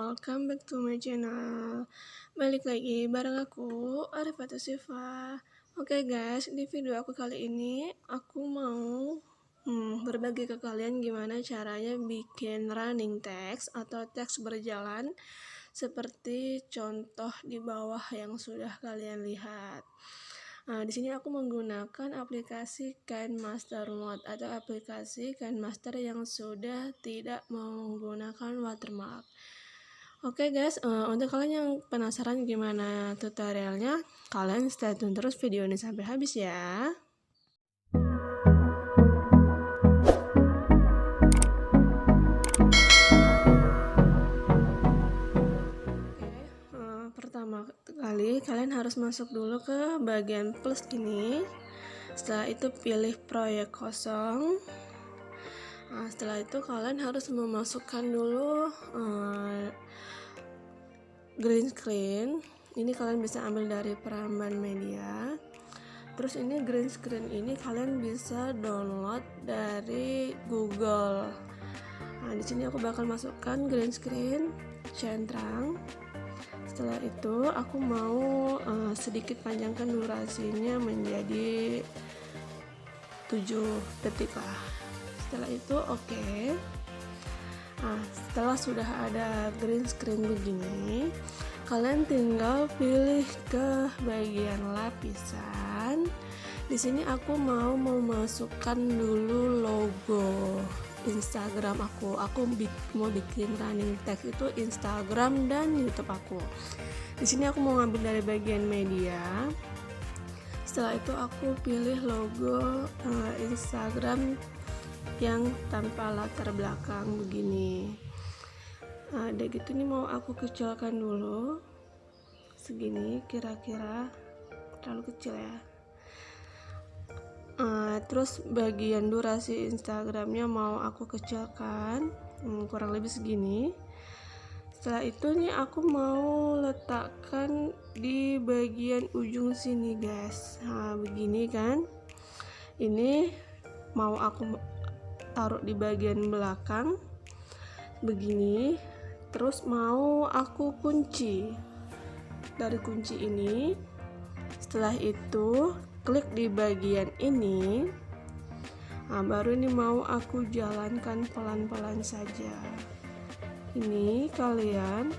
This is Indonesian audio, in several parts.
welcome back to my channel. Balik lagi bareng aku, Arifata Siva. Oke guys, di video aku kali ini aku mau berbagi ke kalian gimana caranya bikin running text atau teks berjalan seperti contoh di bawah yang sudah kalian lihat. Nah, di sini aku menggunakan aplikasi KineMaster Mode atau aplikasi KineMaster yang sudah tidak menggunakan watermark. Oke guys, untuk kalian yang penasaran gimana tutorialnya, kalian stay tune terus video ini sampai habis ya. Pertama kali kalian harus masuk dulu ke bagian plus ini. Setelah itu pilih proyek kosong. Nah, setelah itu kalian harus memasukkan dulu green screen. Ini kalian bisa ambil dari Peramban Media. Terus ini green screen ini kalian bisa download dari Google. Nah, di sini aku bakal masukkan green screen, centang. Setelah itu aku mau sedikit panjangkan durasinya menjadi 7 detik lah. Setelah itu oke. Nah, setelah sudah ada green screen begini, kalian tinggal pilih ke bagian lapisan. Di sini aku mau memasukkan dulu logo Instagram aku. Mau bikin running text itu Instagram dan YouTube aku. Di sini aku mau ngambil dari bagian media. Setelah itu aku pilih logo Instagram yang tanpa latar belakang begini. Udah gitu nih mau aku kecilkan dulu segini, kira-kira terlalu kecil ya. Terus bagian durasi Instagramnya mau aku kecilkan kurang lebih segini. Setelah itu nih aku mau letakkan di bagian ujung sini guys. Nah begini kan, ini mau aku taruh di bagian belakang begini. Terus mau aku kunci dari kunci ini. Setelah itu klik di bagian ini. Nah, baru ini mau aku jalankan pelan-pelan saja. Ini kalian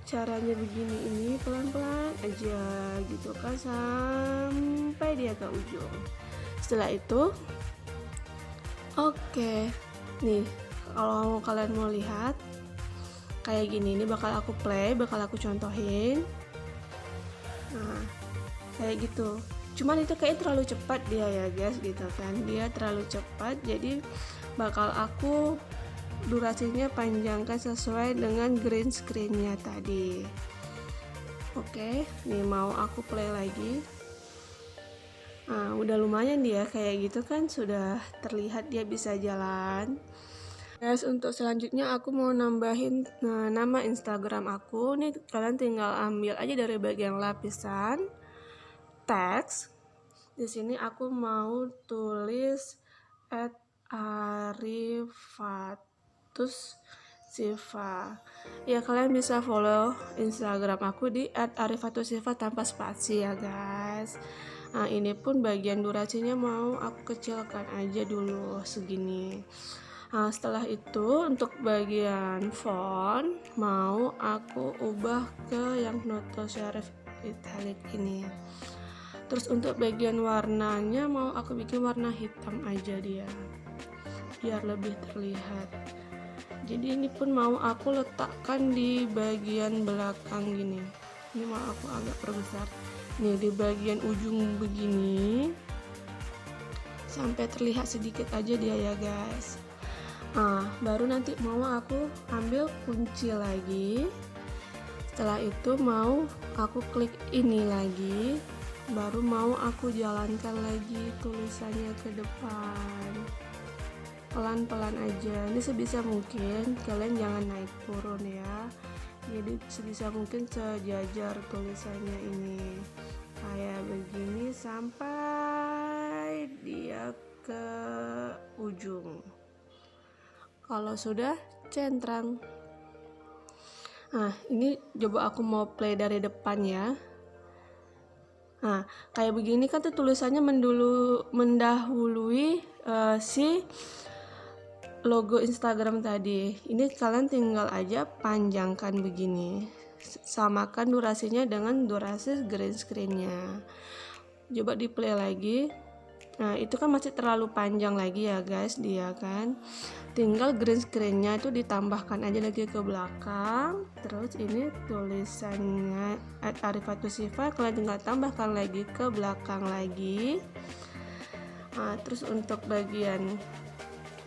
caranya begini, ini pelan-pelan aja gitu kan sampai dia ke ujung. Setelah itu oke. Nih kalau kalian mau lihat kayak gini, ini bakal aku play, bakal aku contohin. Nah kayak gitu, cuman itu kayak terlalu cepat dia ya guys gitu kan, dia terlalu cepat, jadi bakal aku durasinya panjangkan sesuai dengan green screennya tadi. Oke, nih mau aku play lagi. Nah udah lumayan dia kayak gitu kan, sudah terlihat dia bisa jalan. Guys, untuk selanjutnya aku mau nambahin nama Instagram aku. Nih kalian tinggal ambil aja dari bagian lapisan teks. Di sini aku mau tulis @arifatus Siva. Ya kalian bisa follow Instagram aku di @arifatus_siva tanpa spasi ya guys. Nah ini pun bagian durasinya mau aku kecilkan aja dulu segini. Nah setelah itu untuk bagian font mau aku ubah ke yang noto serif italic ini. Terus untuk bagian warnanya mau aku bikin warna hitam aja dia, biar lebih terlihat. Jadi ini pun mau aku letakkan di bagian belakang gini. Ini mau aku agak perbesar. Nih di bagian ujung begini sampai terlihat sedikit aja dia ya guys. Nah baru nanti mau aku ambil kunci lagi. Setelah itu mau aku klik ini lagi, baru mau aku jalankan lagi tulisannya ke depan pelan-pelan aja. Ini sebisa mungkin kalian jangan naik turun ya, jadi sebisa mungkin sejajar tulisannya ini kayak begini sampai dia ke ujung. Kalau sudah centang. Nah, ini coba aku mau play dari depan ya. Nah, kayak begini kan tuh tulisannya mendahului si logo Instagram tadi. Ini kalian tinggal aja panjangkan begini. Samakan durasinya dengan durasi green screen-nya. Coba di play lagi. Nah, itu kan masih terlalu panjang lagi ya guys dia kan. Tinggal green screen-nya itu ditambahkan aja lagi ke belakang. Terus ini tulisannya @arifatusyifa kalian tinggal tambahkan lagi ke belakang lagi. Nah, terus untuk bagian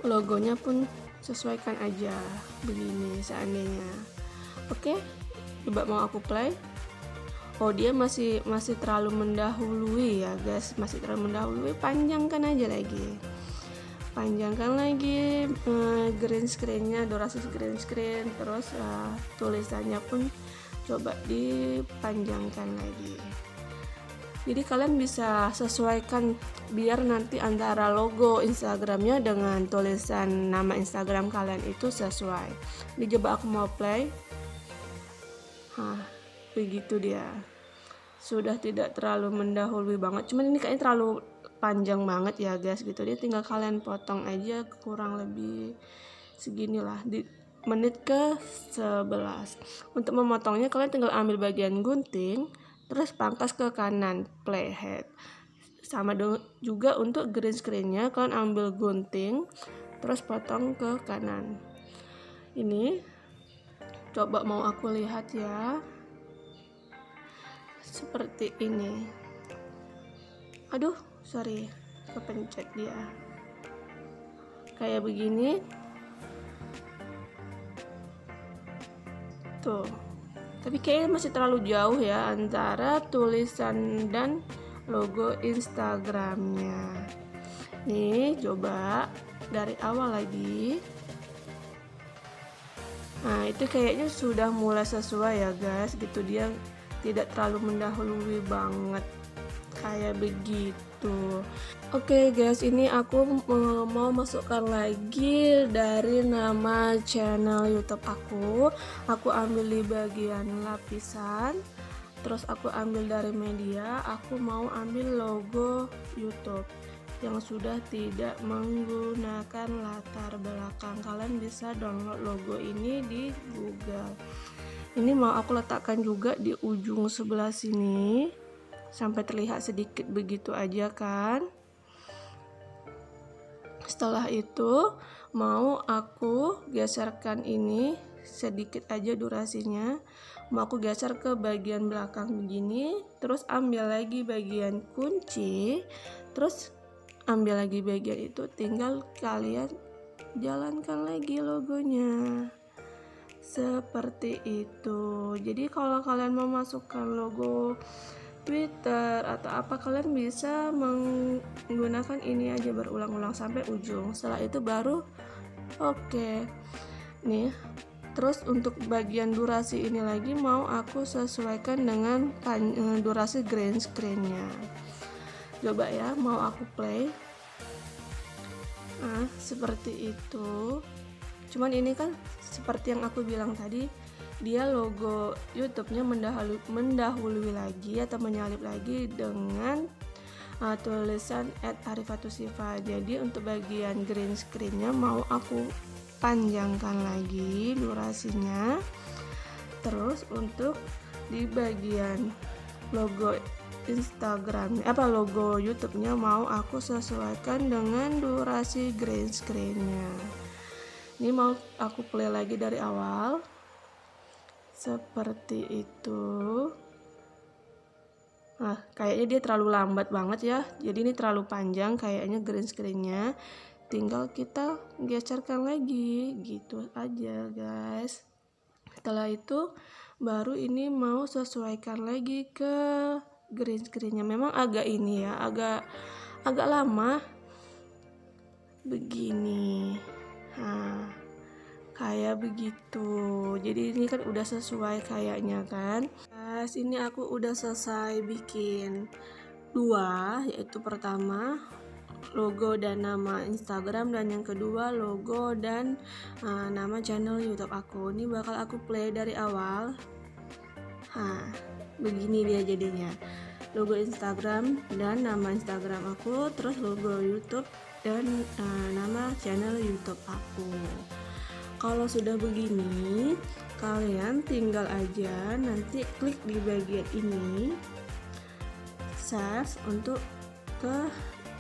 logonya pun sesuaikan aja begini seandainya. Oke, coba mau aku play. Oh, dia masih terlalu mendahului ya guys, masih terlalu mendahului. Panjangkan aja lagi, green screen-nya, durasi green screen. Terus tulisannya pun coba dipanjangkan lagi. Jadi kalian bisa sesuaikan biar nanti antara logo Instagramnya dengan tulisan nama Instagram kalian itu sesuai. Ini coba aku mau play. Begitu dia. Sudah tidak terlalu mendahului banget, cuman ini kayaknya terlalu panjang banget ya guys gitu. Dia tinggal kalian potong aja kurang lebih seginilah di menit ke 11. Untuk memotongnya kalian tinggal ambil bagian gunting, terus pangkas ke kanan playhead. Sama juga untuk green screen-nya, kalian ambil gunting terus potong ke kanan. Ini coba mau aku lihat ya, seperti ini. Aduh, sorry, kepencet dia. Kayak begini. Tuh. Tapi kayaknya masih terlalu jauh ya antara tulisan dan logo Instagramnya. Nih, coba dari awal lagi. Nah, itu kayaknya sudah mulai sesuai ya guys gitu. Dia tidak terlalu mendahului banget kayak begitu. Oke guys, ini aku mau masukkan lagi dari nama channel YouTube aku ambil di bagian lapisan, terus aku ambil dari media, aku mau ambil logo YouTube yang sudah tidak menggunakan latar belakang. Kalian bisa download logo ini di Google. Ini mau aku letakkan juga di ujung sebelah sini sampai terlihat sedikit begitu aja kan. Setelah itu mau aku geserkan ini sedikit aja durasinya, mau aku geser ke bagian belakang begini, terus ambil lagi bagian kunci, terus ambil lagi bagian itu, tinggal kalian jalankan lagi logonya seperti itu. Jadi kalau kalian mau masukkan logo Twitter atau apa, kalian bisa menggunakan ini aja berulang-ulang sampai ujung. Setelah itu baru oke. Nih, terus untuk bagian durasi ini lagi mau aku sesuaikan dengan durasi green screen-nya. Coba ya, mau aku play. Nah, seperti itu. Cuman ini kan seperti yang aku bilang tadi, dia logo YouTube-nya mendahului lagi atau menyalip lagi dengan tulisan @arifatusyifa. Jadi untuk bagian green screen-nya mau aku panjangkan lagi durasinya. Terus untuk di bagian logo Instagram logo YouTube-nya mau aku sesuaikan dengan durasi green screen-nya. Ini mau aku play lagi dari awal seperti itu. Nah, kayaknya dia terlalu lambat banget ya, jadi ini terlalu panjang kayaknya green screen-nya. Tinggal kita geserkan lagi gitu aja guys. Setelah itu baru ini mau sesuaikan lagi ke green screen-nya. Memang agak ini ya, agak lama begini. Nah, kayak begitu. Jadi ini kan udah sesuai kayaknya kan. Guys, ini aku udah selesai bikin 2, yaitu pertama logo dan nama Instagram, dan yang kedua logo dan nama channel YouTube aku. Ini bakal aku play dari awal. Begini dia jadinya, logo Instagram dan nama Instagram aku, terus logo YouTube dan nama channel YouTube aku. Kalau sudah begini, kalian tinggal aja nanti klik di bagian ini, save untuk ke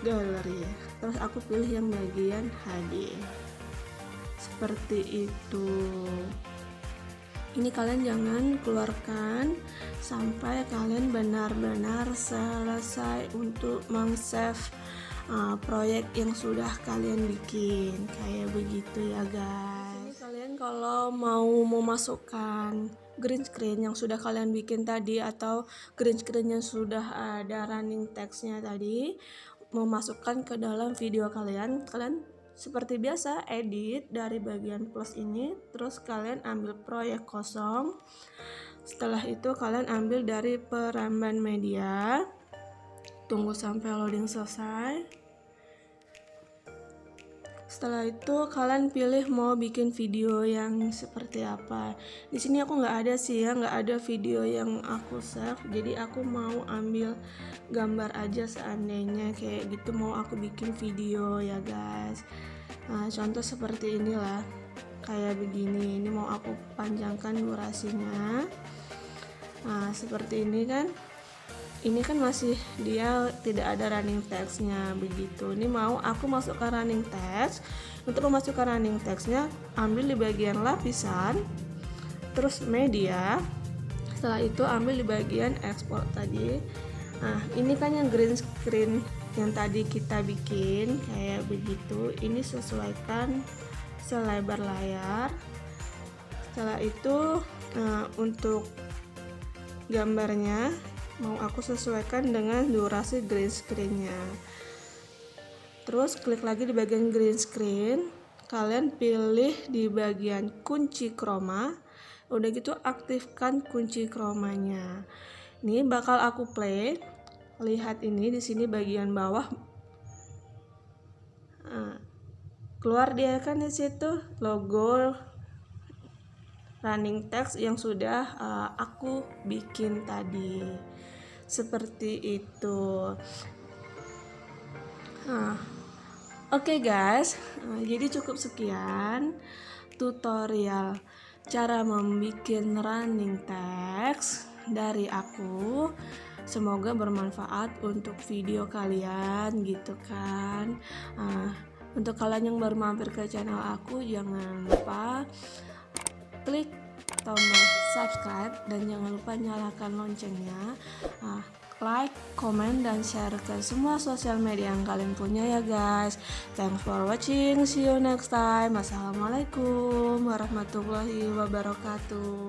galeri, terus aku pilih yang bagian HD seperti itu. Ini kalian jangan keluarkan sampai kalian benar-benar selesai untuk meng-save proyek yang sudah kalian bikin, kayak begitu ya guys. Ini kalian kalau mau memasukkan green screen yang sudah kalian bikin tadi, atau green screen yang sudah ada running textnya tadi, memasukkan ke dalam video kalian seperti biasa edit dari bagian plus ini, terus kalian ambil proyek kosong. Setelah itu kalian ambil dari peramban media, tunggu sampai loading selesai. Setelah itu kalian pilih mau bikin video yang seperti apa. Di sini aku nggak ada sih ya, nggak ada video yang aku save. Jadi aku mau ambil gambar aja seandainya kayak gitu mau aku bikin video ya guys. Contoh seperti inilah, kayak begini. Ini mau aku panjangkan durasinya. Seperti ini kan. Ini kan masih dia tidak ada running textnya begitu. Ini mau aku masukkan running text. Untuk memasukkan running textnya, ambil di bagian lapisan, terus media. Setelah itu ambil di bagian export tadi. Ini kan yang green screen yang tadi kita bikin kayak begitu. Ini sesuaikan selebar layar. Setelah itu untuk gambarnya mau aku sesuaikan dengan durasi green screen-nya. Terus klik lagi di bagian green screen, kalian pilih di bagian kunci chroma. Udah gitu aktifkan kunci chromanya. Ini bakal aku play. Lihat ini di sini bagian bawah. Keluar dia kan di situ logo running text yang sudah aku bikin tadi. Seperti itu. Oke guys, jadi cukup sekian tutorial cara membuat running text dari aku. Semoga bermanfaat untuk video kalian gitu kan. Untuk kalian yang baru mampir ke channel aku, jangan lupa klik tombol subscribe dan jangan lupa nyalakan loncengnya, like, comment, dan share ke semua sosial media yang kalian punya ya guys. Thanks for watching, see you next time. Assalamualaikum warahmatullahi wabarakatuh.